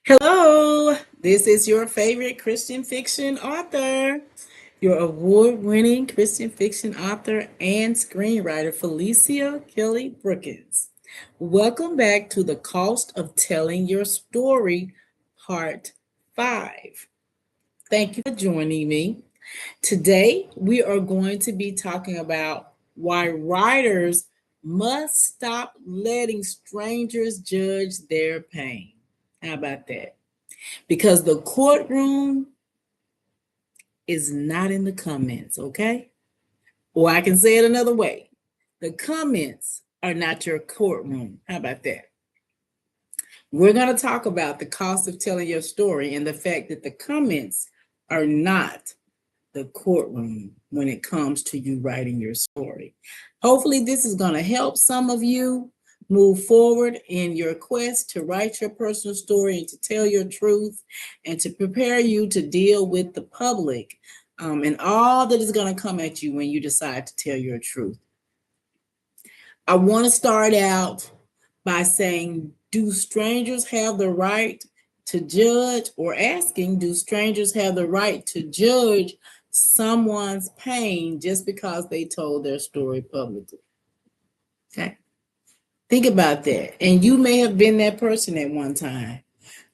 Hello, this is your favorite Christian fiction author, your award-winning Christian fiction author and screenwriter, Felicia Kelly Brookins. Welcome back to The Cost of Telling Your Story, Part 5. Thank you for joining me. Today, we are going to be talking about why writers must stop letting strangers judge their pain. How about that? Because the courtroom is not in the comments, okay? Or I can say it another way. The comments are not your courtroom. How about that? We're going to talk about the cost of telling your story and the fact that the comments are not the courtroom when it comes to you writing your story. Hopefully, this is going to help some of you move forward in your quest to write your personal story and to tell your truth and to prepare you to deal with the public and all that is going to come at you when you decide to tell your truth. I want to start out by saying, do strangers have the right to judge, or asking, do strangers have the right to judge someone's pain just because they told their story publicly? Okay. Think about that. And you may have been that person at one time.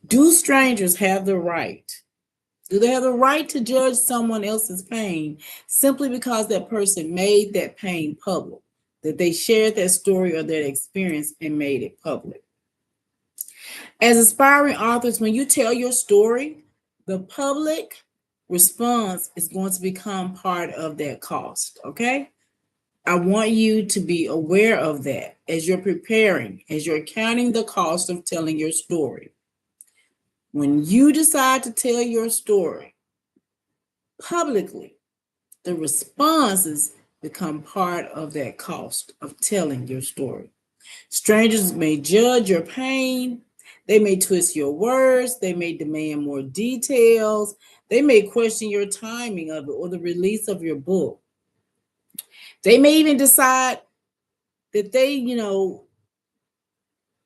Do strangers have the right? Do they have the right to judge someone else's pain simply because that person made that pain public, that they shared that story or that experience and made it public? As aspiring authors, when you tell your story, the public response is going to become part of that cost, okay? I want you to be aware of that as you're preparing, as you're counting the cost of telling your story. When you decide to tell your story publicly, the responses become part of that cost of telling your story. Strangers may judge your pain. They may twist your words. They may demand more details. They may question your timing of it or the release of your book. They may even decide that they,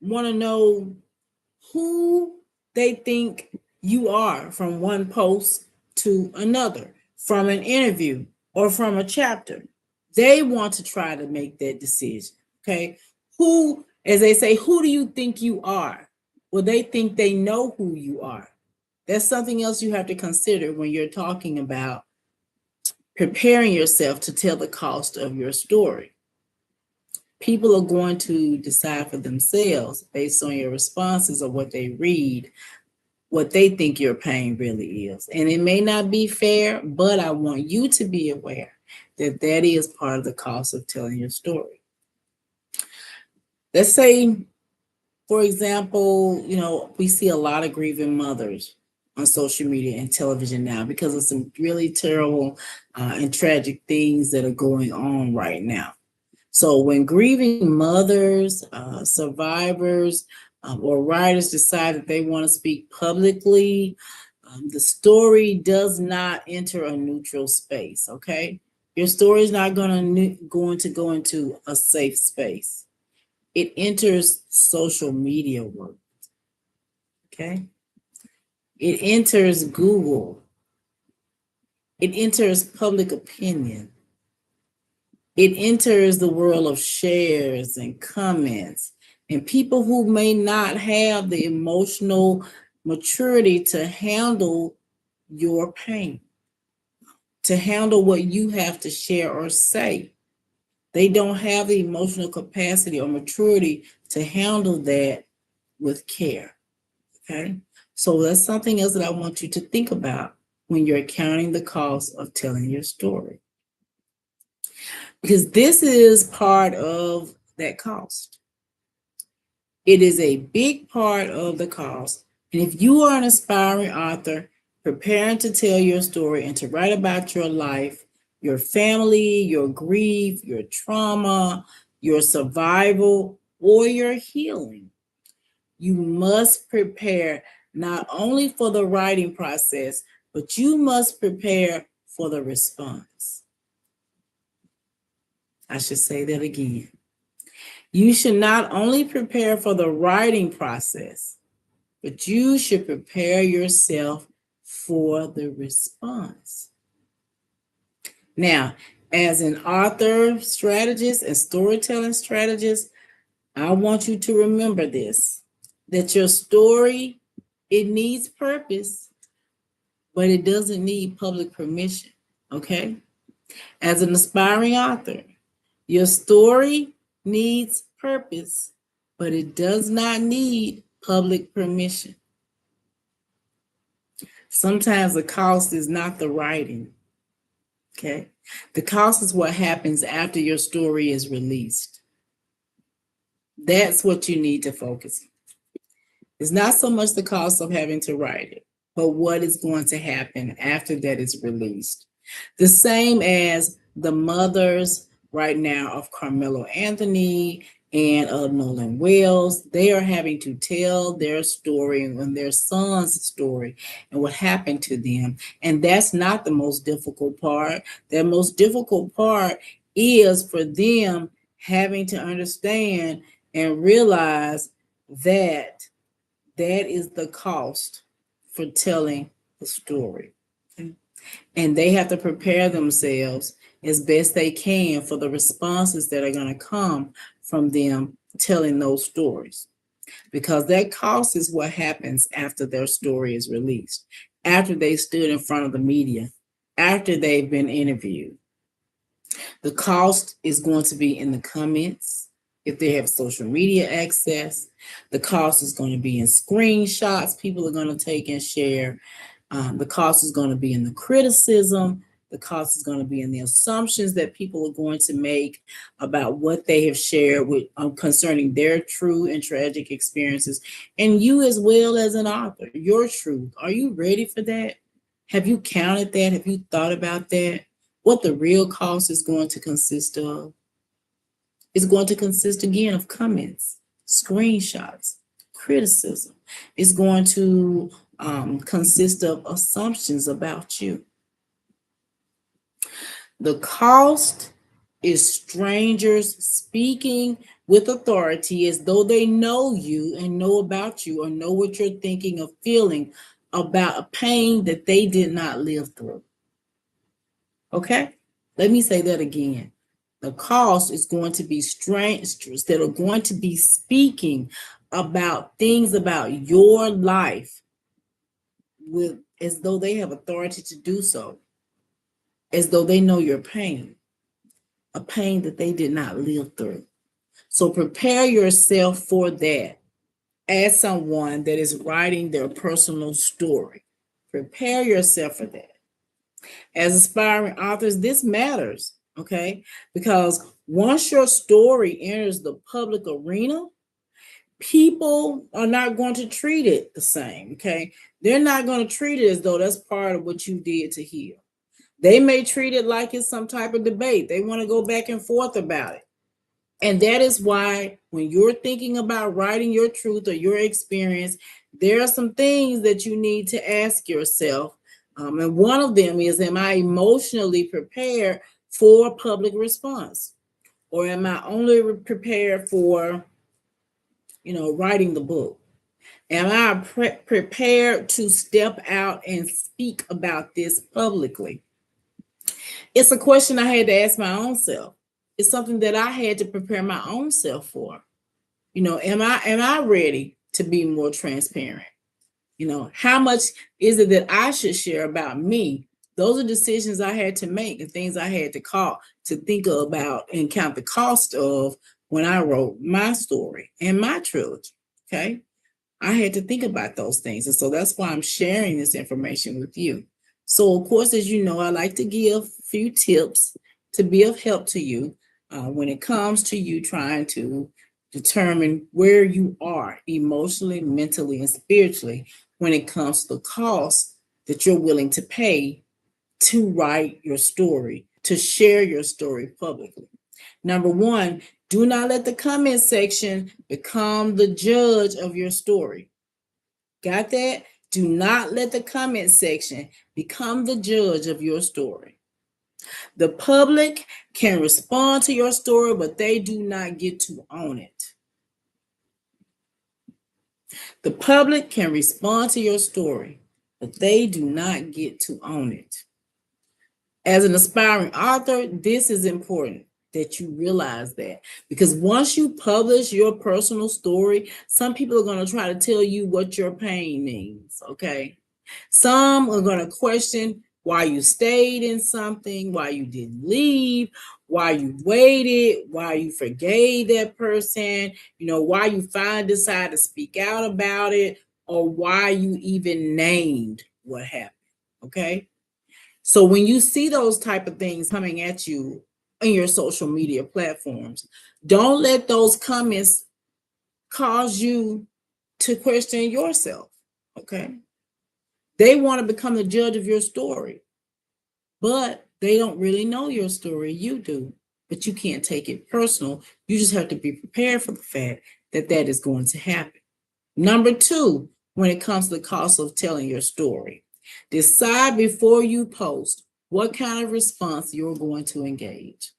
want to know who they think you are from one post to another, from an interview or from a chapter. They want to try to make that decision, okay? Who, as they say, who do you think you are? Well, they think they know who you are. That's something else you have to consider when you're talking about preparing yourself to tell the cost of your story. People are going to decide for themselves based on your responses or what they read, what they think your pain really is. And it may not be fair, but I want you to be aware that that is part of the cost of telling your story. Let's say, for example, we see a lot of grieving mothers on social media and television now because of some really terrible and tragic things that are going on right now. So when grieving mothers, survivors, or writers decide that they want to speak publicly, the story does not enter a neutral space, okay? Your story is not going to go into a safe space. It enters social media world, okay? It enters Google. It enters public opinion. It enters the world of shares and comments, and people who may not have the emotional maturity to handle your pain, to handle what you have to share or say. They don't have the emotional capacity or maturity to handle that with care, okay? So that's something else that I want you to think about when you're counting the cost of telling your story. Because this is part of that cost. It is a big part of the cost. And if you are an aspiring author preparing to tell your story and to write about your life, your family, your grief, your trauma, your survival, or your healing, you must prepare not only for the writing process, but you must prepare for the response. I should say that again. You should not only prepare for the writing process, but you should prepare yourself for the response. Now, as an author strategist and storytelling strategist, I want you to remember this, that your story, it needs purpose, but it doesn't need public permission, okay? As an aspiring author, your story needs purpose, but it does not need public permission. Sometimes the cost is not the writing, okay? The cost is what happens after your story is released. That's what you need to focus on. It's not so much the cost of having to write it, but what is going to happen after that is released. The same as the mothers right now of Carmelo Anthony and of Nolan Wells. They are having to tell their story and their son's story and what happened to them. And that's not the most difficult part. The most difficult part is for them having to understand and realize that that is the cost for telling the story. And they have to prepare themselves as best they can for the responses that are going to come from them telling those stories. Because that cost is what happens after their story is released, after they stood in front of the media, after they've been interviewed. The cost is going to be in the comments. If they have social media access, the cost is going to be in screenshots people are going to take and share. The cost is going to be in the criticism. The cost is going to be in the assumptions that people are going to make about what they have shared with concerning their true and tragic experiences. And you as well as an author, your truth. Are you ready for that? Have you counted that? Have you thought about that? What the real cost is going to consist of? It's going to consist again of comments, screenshots, criticism. It's going to consist of assumptions about you. The cost is strangers speaking with authority as though they know you and know about you or know what you're thinking or feeling about a pain that they did not live through. Okay? Let me say that again. The cost is going to be strangers that are going to be speaking about things about your life with as though they have authority to do so, as though they know your pain, a pain that they did not live through. So prepare yourself for that as someone that is writing their personal story. Prepare yourself for that. As aspiring authors, this matters, okay? Because once your story enters the public arena, people are not going to treat it the same, okay? They're not going to treat it as though that's part of what you did to heal. They may treat it like it's some type of debate. They want to go back and forth about it. And that is why when you're thinking about writing your truth or your experience, there are some things that you need to ask yourself. And one of them is, am I emotionally prepared for public response? Or am I only prepared for, writing the book? Am I prepared to step out and speak about this publicly? It's a question I had to ask my own self. It's something that I had to prepare my own self for. Am I ready to be more transparent? How much is it that I should share about me? Those are decisions I had to make and things I had to think about and count the cost of when I wrote my story and my trilogy. Okay. I had to think about those things. And so that's why I'm sharing this information with you. So, of course, as you know, I like to give a few tips to be of help to you when it comes to you trying to determine where you are emotionally, mentally, and spiritually when it comes to the cost that you're willing to pay to write your story, to share your story publicly. Number one, do not let the comment section become the judge of your story. Got that? Do not let the comment section become the judge of your story. The public can respond to your story, but they do not get to own it. The public can respond to your story, but they do not get to own it. As an aspiring author, this is important that you realize that, because once you publish your personal story, some people are going to try to tell you what your pain means, okay? Some are going to question why you stayed in something, why you didn't leave, why you waited, why you forgave that person, why you finally decided to speak out about it, or why you even named what happened, okay? So when you see those type of things coming at you in your social media platforms, don't let those comments cause you to question yourself, okay? They want to become the judge of your story, but they don't really know your story. You do, but you can't take it personal. You just have to be prepared for the fact that that is going to happen. Number 2, when it comes to the cost of telling your story, decide before you post what kind of response you're going to engage.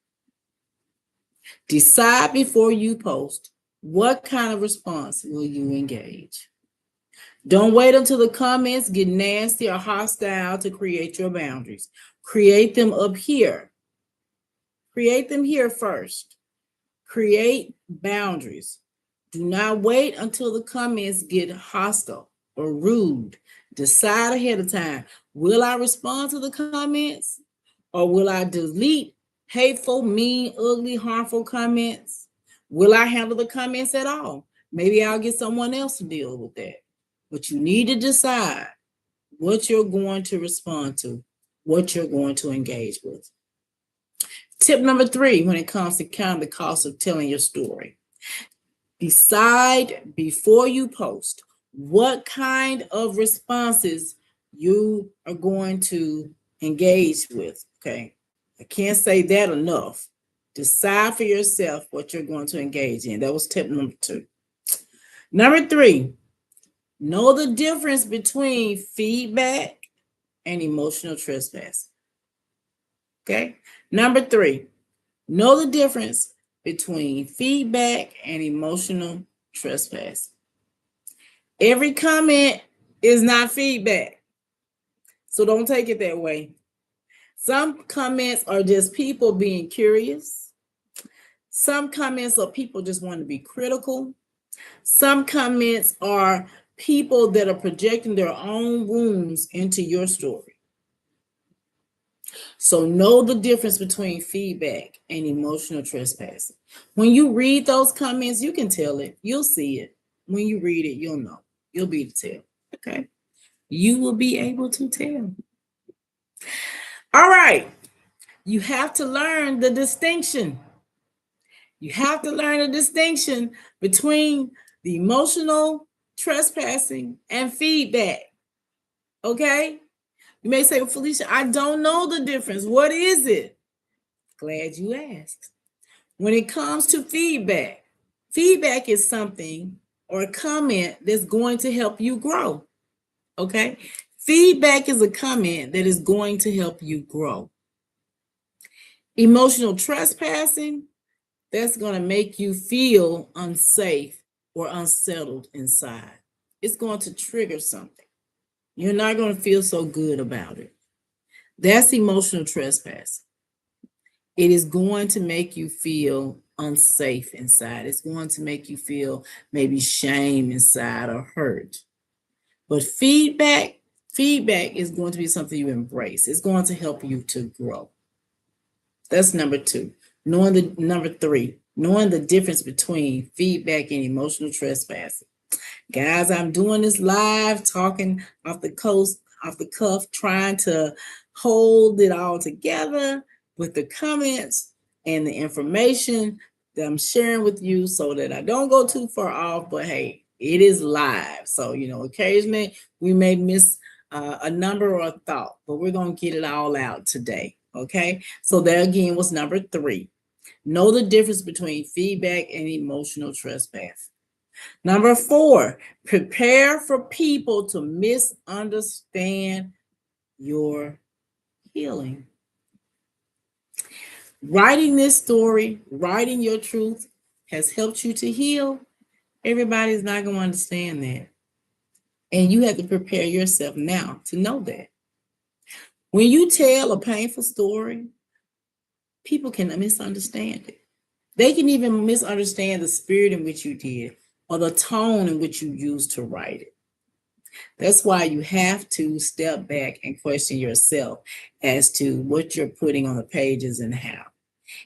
Decide before you post what kind of response will you engage. Don't wait until the comments get nasty or hostile to create your boundaries. Create them up here. Create them here first. Create boundaries. Do not wait until the comments get hostile or rude. Decide ahead of time. Will I respond to the comments, or will I delete hateful, mean, ugly, harmful comments? Will I handle the comments at all? Maybe I'll get someone else to deal with that. But you need to decide what you're going to respond to, what you're going to engage with. Tip number 3, when it comes to counting the cost of telling your story. Decide before you post what kind of responses you are going to engage with, okay? I can't say that enough. Decide for yourself what you're going to engage in. That was tip number 2. Number 3, know the difference between feedback and emotional trespass. Okay? Number 3, know the difference between feedback and emotional trespass. Every comment is not feedback, so don't take it that way. Some comments are just people being curious. Some comments are people just want to be critical. Some comments are people that are projecting their own wounds into your story. So know the difference between feedback and emotional trespassing. When you read those comments, you can tell it. You'll see it. When you read it, you'll know. You'll be able to tell. Okay? You will be able to tell. All right. You have to learn the distinction. You have to learn the distinction between the emotional trespassing and feedback. Okay? You may say, well, Felicia, I don't know the difference. What is it? Glad you asked. When it comes to feedback, feedback is something or a comment that's going to help you grow. Okay? Feedback is a comment that is going to help you grow. Emotional trespassing, that's going to make you feel unsafe or unsettled inside. It's going to trigger something. You're not going to feel so good about it. That's emotional trespassing. It is going to make you feel unsafe inside. It's going to make you feel maybe shame inside or hurt. But feedback is going to be something you embrace. It's going to help you to grow. That's number 2. Number 3, knowing the difference between feedback and emotional trespassing. Guys, I'm doing this live, talking off the cuff, trying to hold it all together with the comments and the information that I'm sharing with you so that I don't go too far off. But hey, it is live. So, occasionally we may miss a number or a thought, but we're going to get it all out today. Okay. So that again was number 3. Know the difference between feedback and emotional trespass. Number 4, prepare for people to misunderstand your healing. Writing this story, writing your truth has helped you to heal. Everybody's not going to understand that. And you have to prepare yourself now to know that. When you tell a painful story, people can misunderstand it. They can even misunderstand the spirit in which you did or the tone in which you used to write it. That's why you have to step back and question yourself as to what you're putting on the pages and how.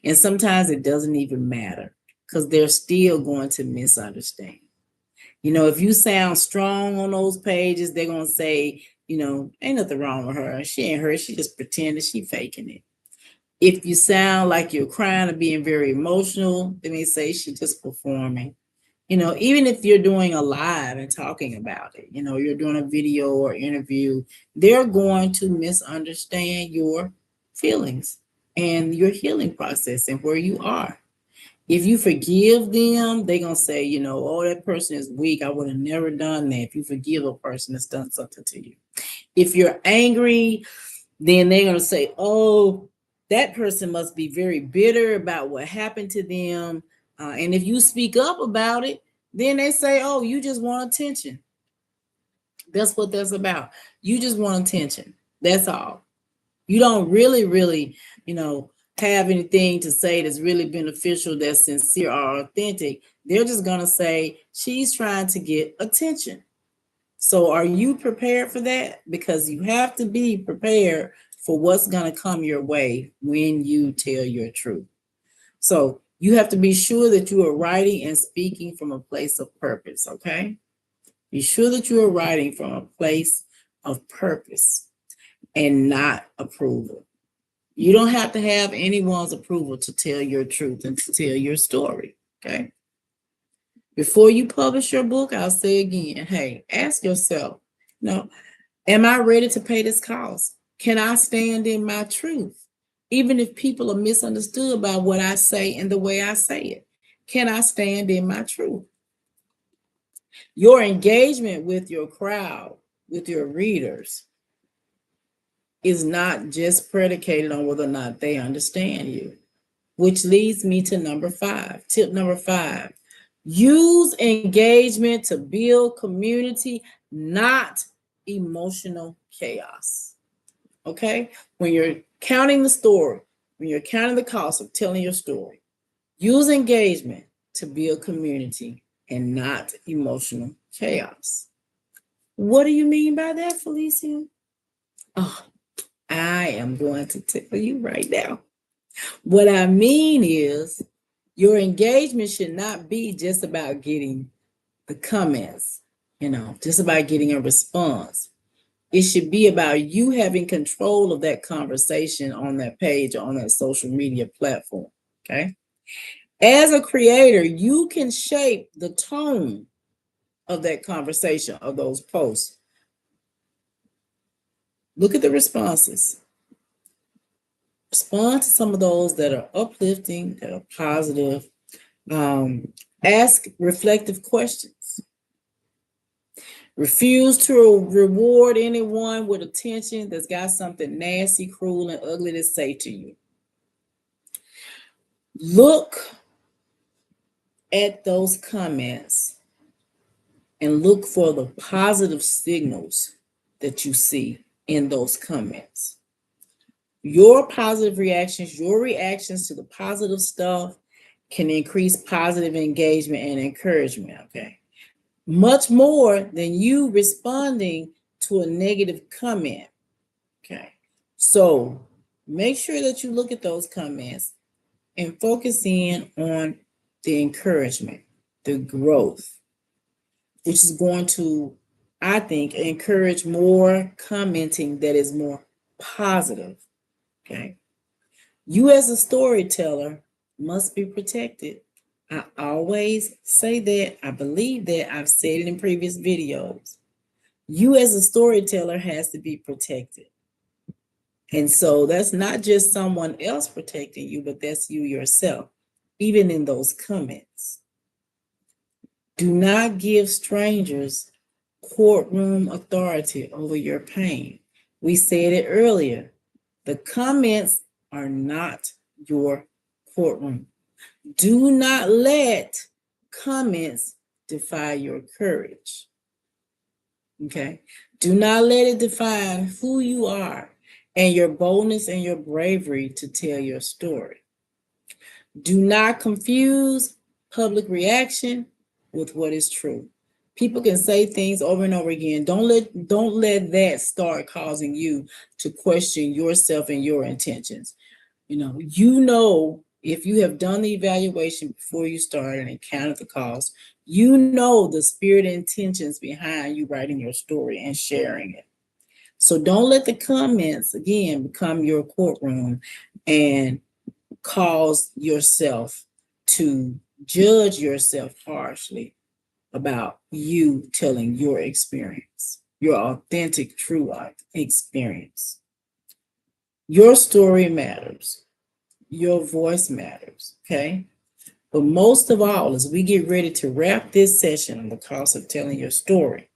And sometimes it doesn't even matter because they're still going to misunderstand. If you sound strong on those pages, they're going to say, ain't nothing wrong with her. She ain't her. She just pretending, she faking it. If you sound like you're crying or being very emotional, they may say she just performing. Even if you're doing a live and talking about it, you're doing a video or interview, they're going to misunderstand your feelings and your healing process and where you are. If you forgive them, they're going to say, oh, that person is weak. I would have never done that. If you forgive a person that's done something to you. If you're angry, then they're going to say, oh, that person must be very bitter about what happened to them. And if you speak up about it, then they say, oh, you just want attention. That's what that's about. You just want attention. That's all. You don't really, have anything to say that's really beneficial, that's sincere or authentic. They're just going to say, she's trying to get attention. So are you prepared for that? Because you have to be prepared for what's going to come your way when you tell your truth. So you have to be sure that you are writing and speaking from a place of purpose, okay? Be sure that you are writing from a place of purpose and not approval. You don't have to have anyone's approval to tell your truth and to tell your story, okay? Before you publish your book, I'll say again, hey, ask yourself, am I ready to pay this cost? Can I stand in my truth? Even if people are misunderstood by what I say and the way I say it, can I stand in my truth? Your engagement with your crowd, with your readers, is not just predicated on whether or not they understand you, which leads me to number 5. Tip number 5. Use engagement to build community, not emotional chaos. Okay? When you're counting the story, when you're counting the cost of telling your story, use engagement to build community and not emotional chaos. What do you mean by that, Felicia? Oh, I am going to tell you right now. What I mean is, your engagement should not be just about getting the comments, just about getting a response. It should be about you having control of that conversation on that page or on that social media platform, okay? As a creator, you can shape the tone of that conversation or those posts. Look at the responses. Respond to some of those that are uplifting, that are positive. Ask reflective questions. Refuse to reward anyone with attention that's got something nasty, cruel, and ugly to say to you. Look at those comments and look for the positive signals that you see in those comments. Your positive reactions, your reactions to the positive stuff can increase positive engagement and encouragement, okay? Much more than you responding to a negative comment, okay? So make sure that you look at those comments and focus in on the encouragement, the growth, which is going to, I think, encourage more commenting that is more positive, okay? You as a storyteller must be protected. I always say that. I believe that. I've said it in previous videos. You as a storyteller has to be protected. And so that's not just someone else protecting you, but that's you yourself, even in those comments. Do not give strangers courtroom authority over your pain. We said it earlier. The comments are not your courtroom. Do not let comments defy your courage. Okay? Do not let it define who you are and your boldness and your bravery to tell your story. Do not confuse public reaction with what is true. People can say things over and over again. Don't let that start causing you to question yourself and your intentions. If you have done the evaluation before you started and counted the cost, you know the spirit and intentions behind you writing your story and sharing it. So don't let the comments again become your courtroom and cause yourself to judge yourself harshly about you telling your experience, your authentic, true experience. Your story matters. Your voice matters, okay? But most of all, as we get ready to wrap this session on the cost of telling your story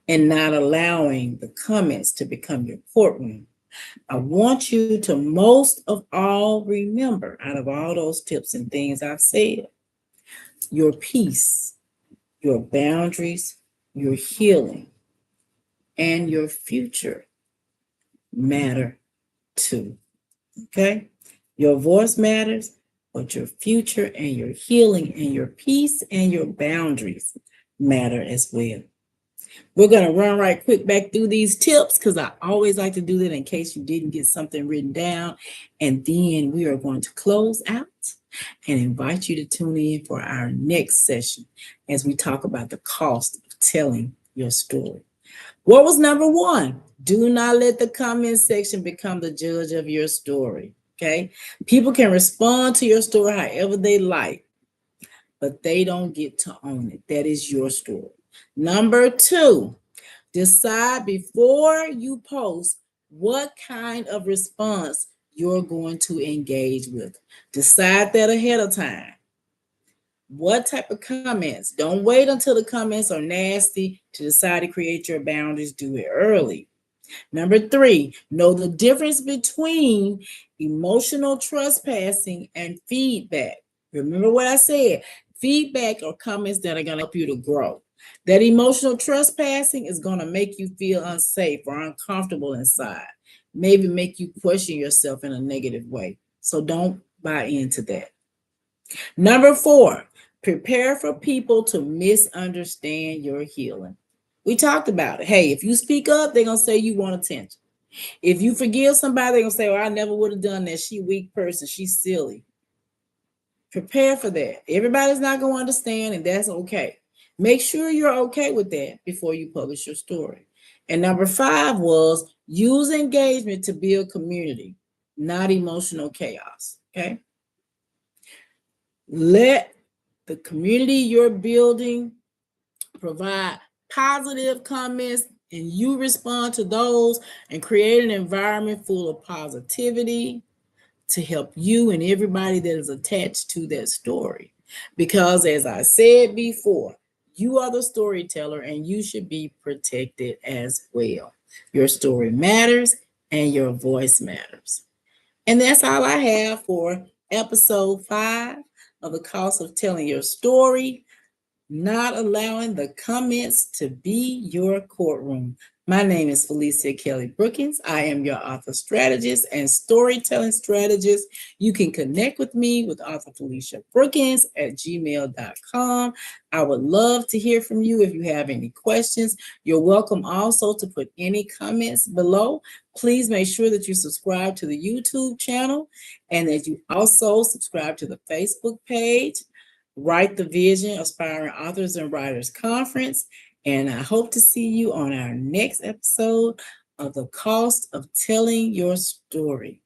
and not allowing the comments to become your courtroom, I want you to most of all remember, out of all those tips and things I've said, your peace, your boundaries, your healing, and your future matter too. Okay? Your voice matters, but your future and your healing and your peace and your boundaries matter as well. We're going to run right quick back through these tips because I always like to do that in case you didn't get something written down. And then we are going to close out and invite you to tune in for our next session as we talk about the cost of telling your story. What was number one? Do not let the comment section become the judge of your story. Okay? People can respond to your story however they like, but they don't get to own it. That is your story. Number two, decide before you post what kind of response you're going to engage with. Decide that ahead of time. What type of comments? Don't wait until the comments are nasty to decide to create your boundaries. Do it early. Number three, know the difference between emotional trespassing and feedback. Remember what I said. Feedback are comments that are going to help you to grow. That emotional trespassing is going to make you feel unsafe or uncomfortable inside. Maybe make you question yourself in a negative way. So don't buy into that. Number four, prepare for people to misunderstand your healing. We talked about it. Hey, if you speak up, they're going to say you want attention. If you forgive somebody, they're going to say, I never would have done that. She a weak person. She's silly. Prepare for that. Everybody's not going to understand, and that's okay. Make sure you're okay with that before you publish your story. And number five was use engagement to build community, not emotional chaos. Okay? Let the community you're building provide positive comments, and you respond to those and create an environment full of positivity to help you and everybody that is attached to that story. Because as I said before, you are the storyteller and you should be protected as well. Your story matters and your voice matters. And that's all I have for episode 5 of the cost of telling your story. Not allowing the comments to be your courtroom. My name is Felicia Kelly Brookins. I am your author strategist and storytelling strategist. You can connect with me with author Felicia Brookins at gmail.com. I would love to hear from you if you have any questions. You're welcome also to put any comments below. Please make sure that you subscribe to the YouTube channel and that you also subscribe to the Facebook page. Write the Vision, Aspiring Authors and Writers Conference. And I hope to see you on our next episode of The Cost of Telling Your Story.